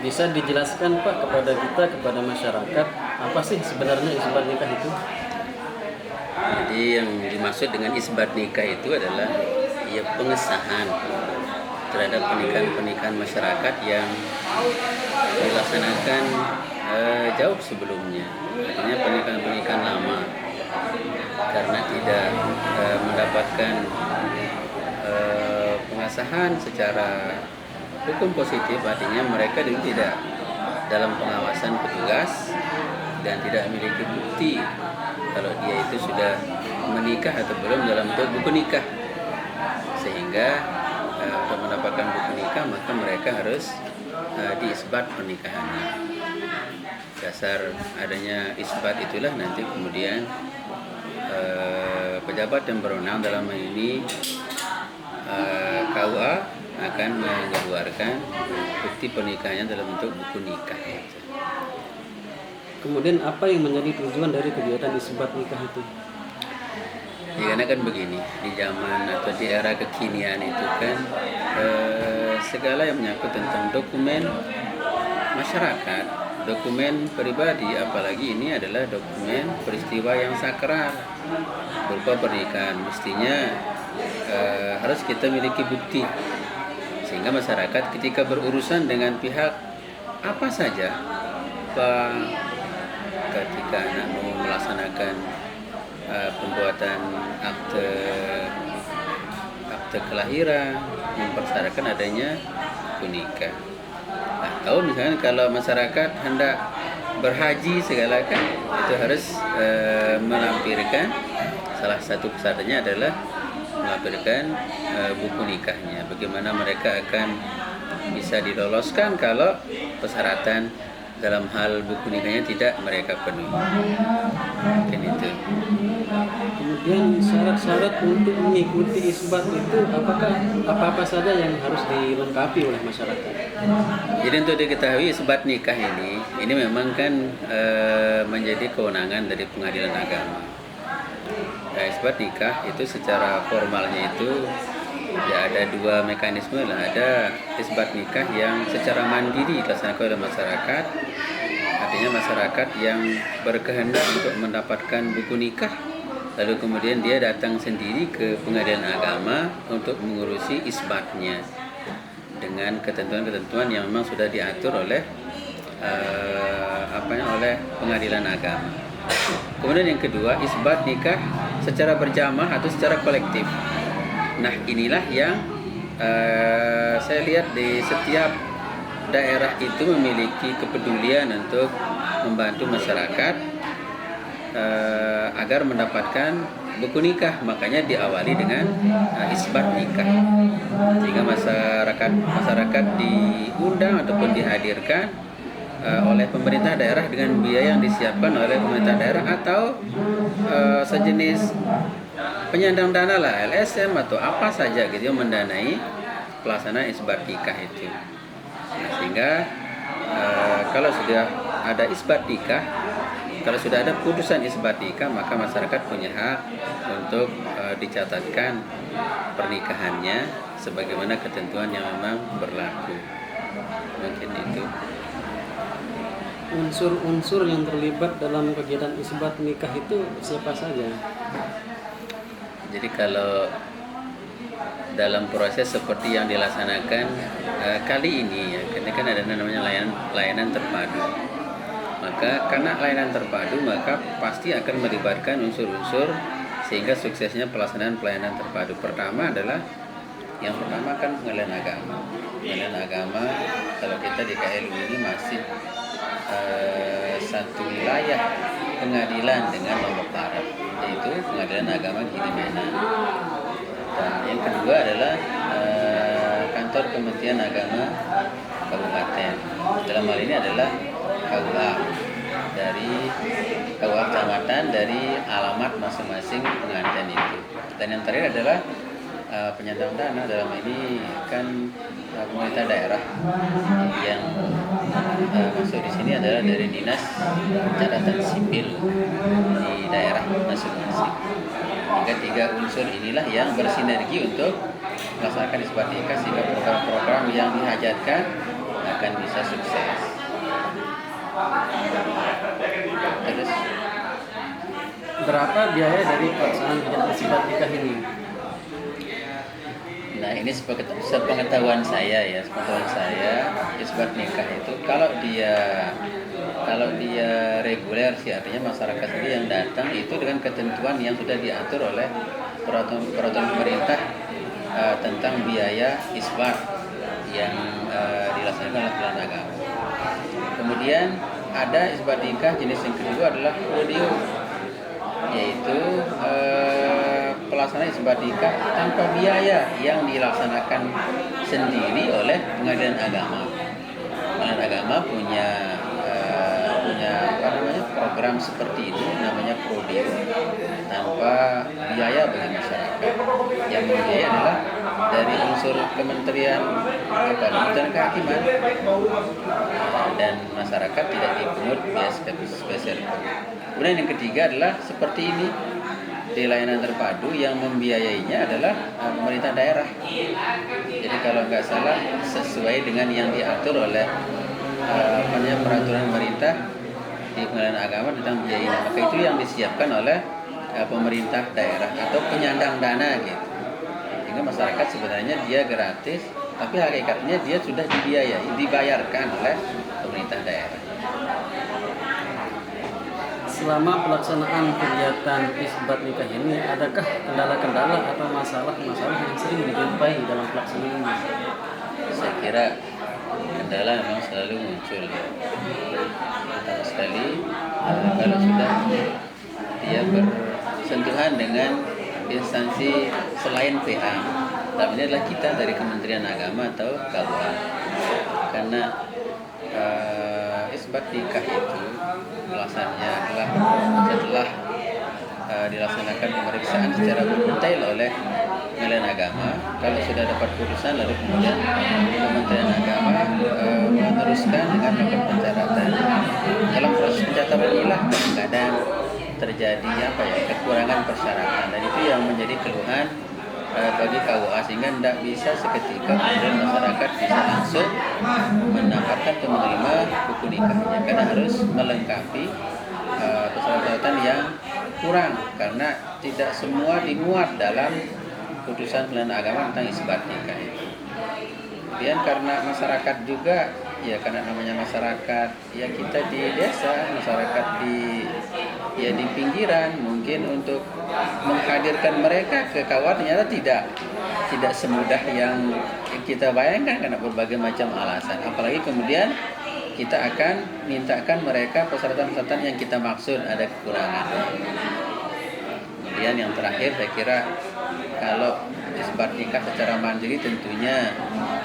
Bisa dijelaskan Pak kepada kita, kepada masyarakat, apa sih sebenarnya isbat nikah itu? Jadi yang dimaksud dengan isbat nikah itu adalah ya pengesahan terhadap pernikahan-pernikahan masyarakat yang dilaksanakan jauh sebelumnya. Artinya pernikahan-pernikahan lama karena tidak mendapatkan pengesahan secara hukum positif, artinya mereka dulu tidak dalam pengawasan petugas dan tidak memiliki bukti kalau dia itu sudah menikah atau belum dalam bentuk buku nikah, sehingga untuk mendapatkan buku nikah maka mereka harus diisbat pernikahannya. Dasar adanya isbat itulah nanti kemudian pejabat yang berwenang dalam hal ini KUA akan mengeluarkan bukti pernikahannya dalam bentuk buku nikah. Kemudian apa yang menjadi tujuan dari kegiatan isbat nikah itu? Ya, karena kan begini, di zaman atau di era kekinian itu kan segala yang menyangkut tentang dokumen masyarakat, dokumen pribadi, apalagi ini adalah dokumen peristiwa yang sakral berupa pernikahan, mestinya harus kita miliki bukti sehingga masyarakat ketika berurusan dengan pihak apa saja, ketika anak mau melaksanakan pembuatan akte kelahiran mempersyaratkan adanya nikah. Atau misalnya kalau masyarakat hendak berhaji segala kan itu harus melampirkan, salah satu syaratnya adalah melampirkan buku nikahnya. Bagaimana mereka akan bisa diloloskan kalau persyaratan dalam hal buku nikahnya tidak mereka penuhi. Mungkin itu. Kemudian syarat-syarat untuk mengikuti isbat itu apakah apa-apa saja yang harus dilengkapi oleh masyarakat? Jadi untuk diketahui isbat nikah ini memang kan menjadi kewenangan dari pengadilan agama. Isbat nikah itu secara formalnya itu ya ada dua mekanisme lah. Ada isbat nikah yang secara mandiri dilaksanakan oleh masyarakat, artinya masyarakat yang berkehendak untuk mendapatkan buku nikah, lalu kemudian dia datang sendiri ke pengadilan agama untuk mengurusi isbatnya dengan ketentuan-ketentuan yang memang sudah diatur oleh oleh pengadilan agama. Kemudian yang kedua, isbat nikah secara berjamaah atau secara kolektif. Nah, inilah yang saya lihat di setiap daerah itu memiliki kepedulian untuk membantu masyarakat agar mendapatkan buku nikah. Makanya diawali dengan isbat nikah, sehingga masyarakat diundang ataupun dihadirkan oleh pemerintah daerah dengan biaya yang disiapkan oleh pemerintah daerah atau sejenis penyandang dana lah, LSM atau apa saja gitu yang mendanai pelaksanaan isbat nikah itu. Nah, sehingga kalau sudah ada isbat nikah, kalau sudah ada putusan isbat nikah, maka masyarakat punya hak untuk dicatatkan pernikahannya sebagaimana ketentuan yang memang berlaku. Mungkin itu. Unsur-unsur yang terlibat dalam kegiatan isbat nikah itu siapa saja? Jadi kalau dalam proses seperti yang dilaksanakan kali ini ya, karena kan ada namanya layanan terpadu. Maka karena layanan terpadu maka pasti akan melibatkan unsur-unsur sehingga suksesnya pelaksanaan pelayanan terpadu. Yang pertama kan pengadilan agama. Pengadilan agama kalau kita di KLU ini masih satu wilayah pengadilan dengan nomor parah, yaitu Pengadilan Agama Giri-Mena. Dan yang kedua adalah kantor Kementerian Agama Kabupaten. Dalam hal ini adalah KUA dari KUA kecamatan dari alamat masing-masing pengantin itu. Dan yang terakhir adalah penyandang dana. Dalam ini kan pemerintah daerah yang masuk di sini adalah dari dinas catatan sipil di daerah masing-masing. Hingga tiga unsur inilah yang bersinergi untuk melaksanakan isbat nikah, sehingga program-program yang dihajatkan akan bisa sukses. Terus Berapa biaya dari pelaksanaan kegiatan isbat nikah ini? nah ini sepengetahuan saya ya, isbat nikah itu kalau dia reguler sih, artinya masyarakat sendiri yang datang itu dengan ketentuan yang sudah diatur oleh peraturan pemerintah tentang biaya isbat yang dilaksanakan oleh Kementerian Agama. Kemudian ada isbat nikah jenis yang kedua adalah prodeo, yaitu pelaksanaan isbat nikah tanpa biaya yang dilaksanakan sendiri oleh pengadilan agama. Pengadilan agama punya program seperti itu, namanya prodeo, tanpa biaya bagi masyarakat. Yang membiayai adalah dari unsur Kementerian Kehakiman, dan masyarakat tidak dipungut biaya spesial. Kemudian yang ketiga adalah seperti ini, di layanan terpadu yang membiayainya adalah pemerintah daerah. Jadi kalau nggak salah sesuai dengan yang diatur oleh peraturan pemerintah di Pengadilan Agama tentang biayanya, maka itu yang disiapkan oleh pemerintah daerah atau penyandang dana gitu. Sehingga masyarakat sebenarnya dia gratis, tapi hakikatnya dia sudah dibayarkan oleh pemerintah daerah. Selama pelaksanaan kegiatan isbat nikah ini, adakah kendala-kendala atau masalah-masalah yang sering dijumpai dalam pelaksanaan ini? Saya kira kendala memang selalu muncul ya. Pertama sekali kalau sudah dia bersentuhan dengan instansi selain PA, tapi ini adalah kita dari Kementerian Agama atau KUA, karena isbat nikah itu pelaksananya adalah setelah dilaksanakan pemeriksaan secara detail oleh Pengadilan Agama. Kalau sudah dapat putusan, lalu kemudian Kementerian Agama meneruskan dengan melakukan pencatatan. Dalam proses pencatatan inilah kadang terjadi kekurangan persyaratan, dan itu yang menjadi keluhan bagi KUA, sehingga tidak bisa seketika kemudian masyarakat bisa langsung mendapatkan atau menerima buku nikahnya, karena harus melengkapi persyaratan yang kurang, karena tidak semua dimuat dalam putusan Pengadilan Agama tentang isbat nikah itu. Kemudian karena masyarakat juga, ya karena namanya masyarakat, ya kita di desa, masyarakat di pinggiran, mungkin untuk menghadirkan mereka ke KUA ternyata tidak semudah yang kita bayangkan karena berbagai macam alasan. Apalagi kemudian kita akan mintakan mereka persyaratan-persyaratan yang kita maksud ada kekurangan. Kemudian yang terakhir, saya kira kalau isbat nikah secara mandiri tentunya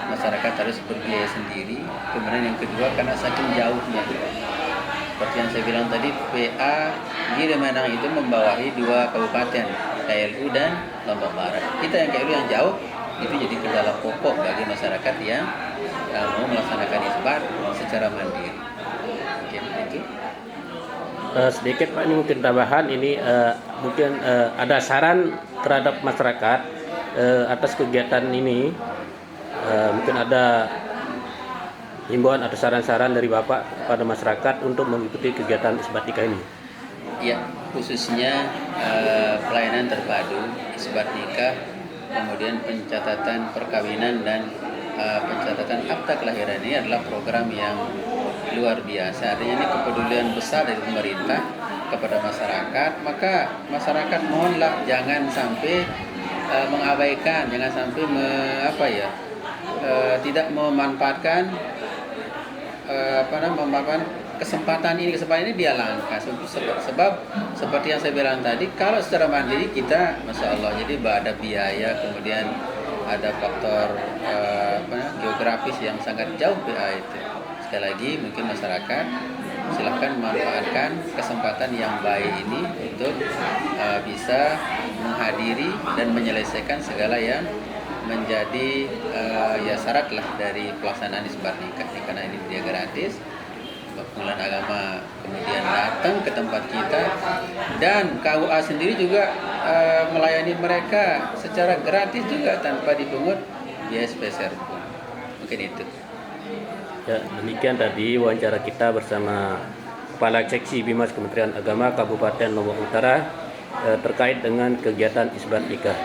masyarakat harus berbiaya sendiri. Kemudian yang kedua, karena saking jauhnya, seperti yang saya bilang tadi, PA di Lemanang itu membawahi 2 kabupaten, KLU dan Lombok Barat. Kita yang KLU yang jauh, itu jadi kendala pokok bagi masyarakat yang mau melaksanakan isbat secara mandiri. Oke, begitu. Sedikit Pak, ini mungkin tambahan, ini mungkin ada saran terhadap masyarakat atas kegiatan ini. Mungkin ada himbauan atau saran-saran dari Bapak pada masyarakat untuk mengikuti kegiatan isbat nikah ini. Ya, khususnya pelayanan terpadu isbat nikah, kemudian pencatatan perkawinan dan pencatatan akta kelahiran ini adalah program yang luar biasa. Artinya ini kepedulian besar dari pemerintah kepada masyarakat. Maka masyarakat mohonlah jangan sampai mengabaikan, jangan sampai tidak memanfaatkan memanfaatkan kesempatan ini dia langka. Sebab seperti yang saya bilang tadi, kalau secara mandiri kita Masya Allah, jadi ada biaya, kemudian ada faktor geografis yang sangat jauh PA itu. Sekali lagi mungkin masyarakat silahkan memanfaatkan kesempatan yang baik ini untuk bisa menghadiri dan menyelesaikan segala yang menjadi syarat lah dari pelaksanaan isbat nikah ini, karena ini dia gratis. Pengadilan Agama kemudian datang ke tempat kita, dan KUA sendiri juga melayani mereka secara gratis juga tanpa dipungut biaya spesial pun. Mungkin itu. Ya, demikian tadi wawancara kita bersama Kepala Seksi Bimas Kementerian Agama Kabupaten Lombok Utara terkait dengan kegiatan isbat nikah.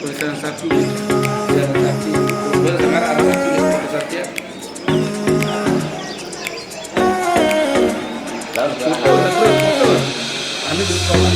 Tulisan saksi, jalan saksi, bersama arah saksi, foto saksi. Foto. Ambil dulu kawan.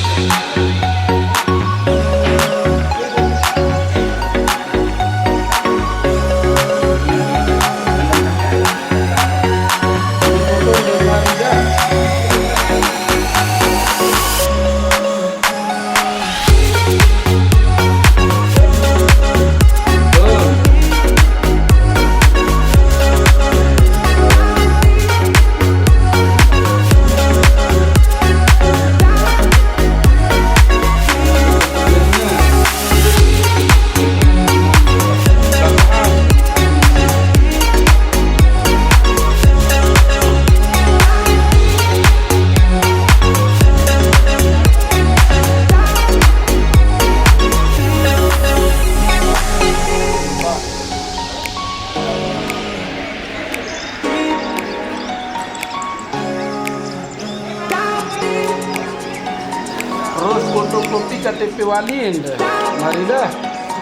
Terus fotokopi KTP wali anda. Mari dah.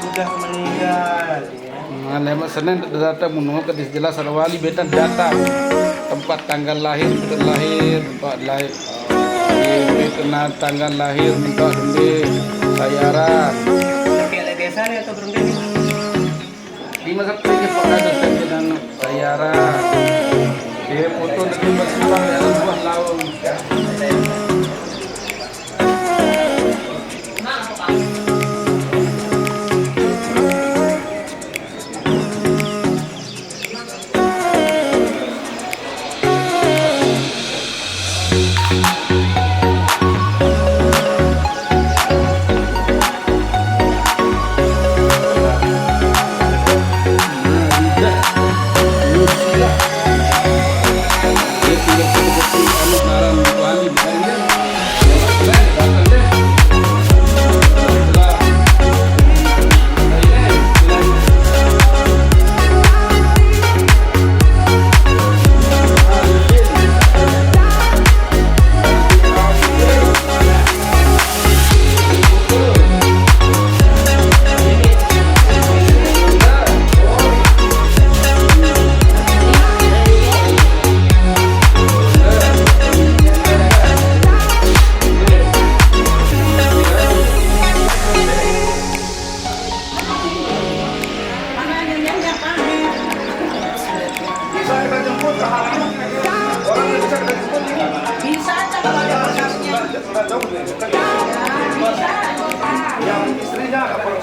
Sudah meninggal. Ya. Lewat Senin datang menunggu ke jelas ada wali betan datang. Tempat tanggal lahir, tempat lahir. Kena tanggal lahir, minta dende bayaran. Pakai desa atau berunding? Di masa kerja Pak ada dan bayaran. Dia foto dengan bersumpah dalam buah laung.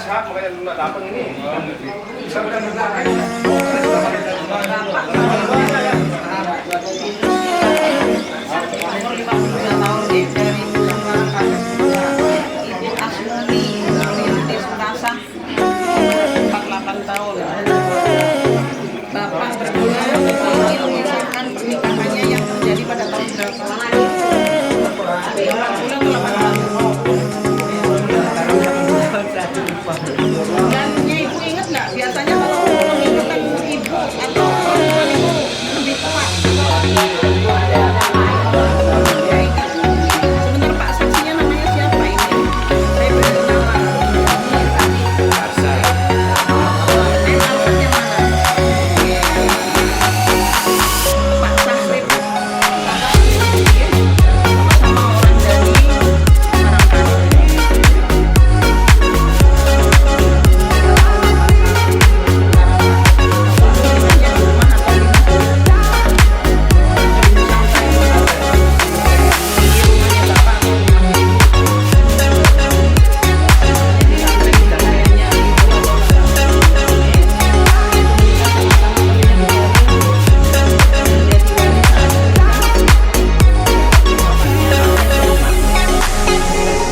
sehat makanya lu nggak datang ini. Bapak berdua ingin mengisahkan pernikahannya yang terjadi pada tahun berapa? Dan ibu ingat nggak? Biasanya kalau mengingatkan ibu atau perempuan itu lebih tua. Sebentar Pak, saksinya namanya siapa ini? Saya beri nama. Alfrednya mana? Pak Sahrib. Sama orang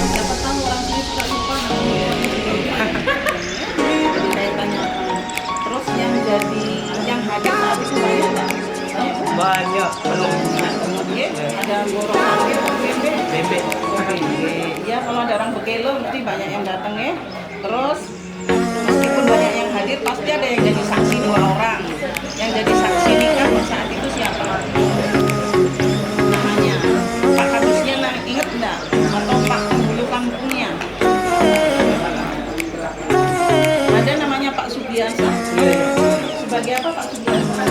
dari siapa tahu orang sini suka lupa. Saya tanya. Terus yang hadir saat itu banyak nggak? Banyak belum Ada golongan bebek. Ya kalau ada orang bekelo mesti banyak yang datang ya. Terus meskipun banyak yang hadir pasti ada yang jadi saksi 2 orang. Yang jadi saksi nikah saat itu siapa? Namanya Pak Kadusnya inget enggak? Atau Pak penghulu kampungnya? Ada namanya Pak Subiasa. Sebagai apa Pak Subiasa?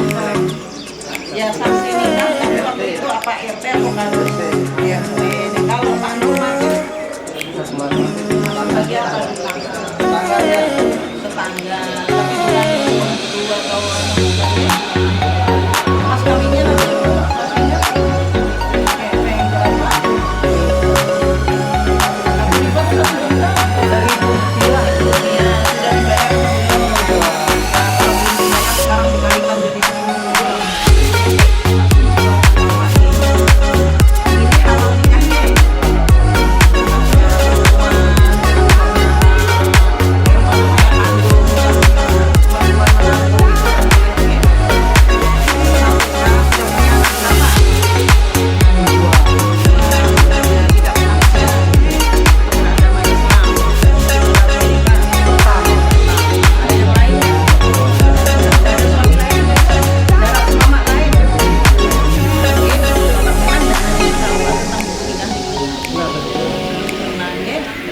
Ya saksi nikah tapi waktu itu apa RT atau kadus? RT. Kalau Pak Nurmati sebagai apa? Tetangga. Tapi bukan berdua atau mas kawinnya nanti mas ingat? Yang berapa? Aku ribet dari Bukila itu ya sudah dibayar. Kalau belum dibayar sekarang dikalikan jadi 10 bulan. Ini awal nikahnya.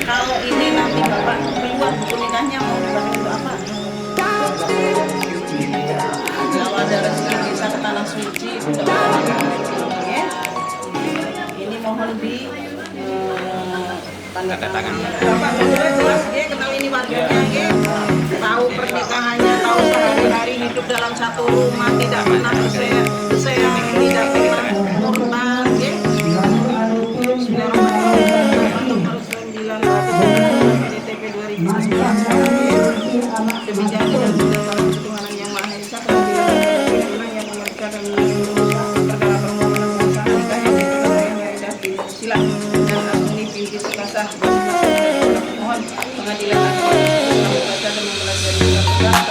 Kalau ini nanti Bapak keluar buku nikahnya mau dipakai untuk apa? Kalau ada rezeki bisa ke tanah suci untuk ya. Ini mohon di tanda tangan. Bapak benar jelas ya kenal ini warganya ya. Tahu pernikahannya, tahu sehari-hari hidup dalam satu rumah, tidak pernah berseang, tidak pernah murtad ya. Kebijakan dan ketuhanan yang Maha Esa yang mengerjakan perkara permohonan pengesahan nikah yang ditetapkan yang sudah silah dan asli binti sekasah mohon pengadilan agama membaca dan mempelajari surat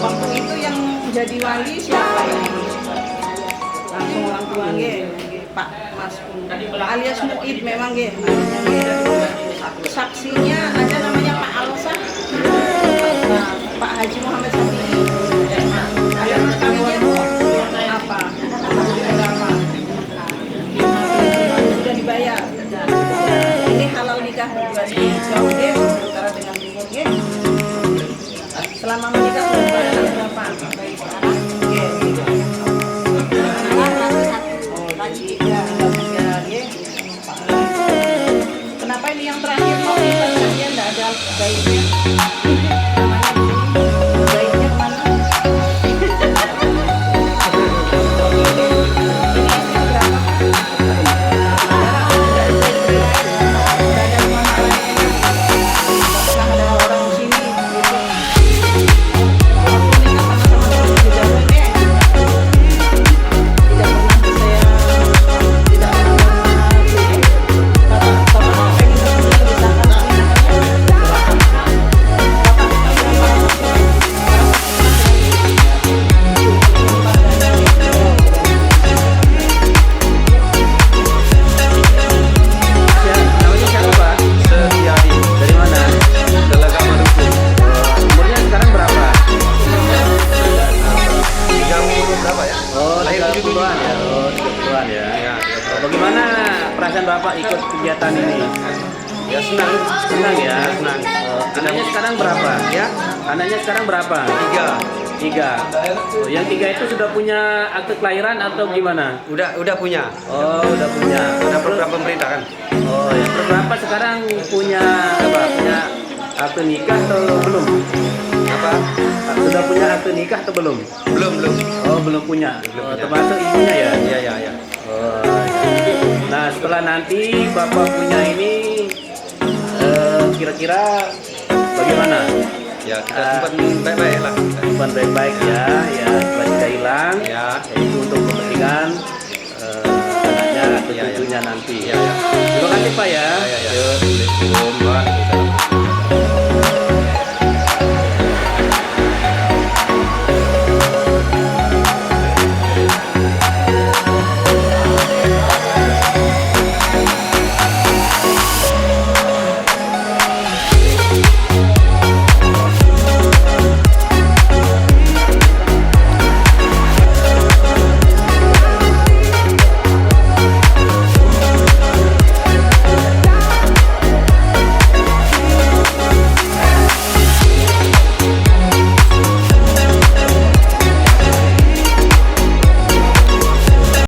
Waktu itu yang jadi wali siapa ya? Langsung orang tua Pak Mas alias Muid memang saksinya ada namanya Pak Alsa, Pak Haji Muhammad Safi'i, ada mas kawinnya apa? Sudah dibayar. Ini halal nikah berdua jauh antara dengan timur selama menikah sudah berapa? Kenapa ini yang terakhir mau kalian tidak ada baiknya? Baiknya mana? Bagaimana perasaan Bapak ikut kegiatan ini? Ya senang. Senang ya? Senang. Anaknya sekarang berapa? Ya, Anaknya sekarang berapa? 3. 3. Yang 3 itu sudah punya akte kelahiran atau gimana? Udah punya. Oh, udah punya. Ada program pemerintah kan? Oh, yang berapa sekarang punya apa? Punya akte nikah atau belum? Apa? Sudah punya akte nikah atau belum? Belum. Oh, belum punya. Belum Oh, punya. termasuk ibunya ya? Iya. Oh, nah setelah nanti Bapak punya ini kira-kira bagaimana? Ya, kita simpan baik-baik lah. Simpan baik-baik ya supaya tidak hilang. Ya. Itu untuk kepentingan anaknya atau Ya, ya. cucunya nanti. Ya. Terima kasih Pak ya. Ya. Yuk, Assalamualaikum.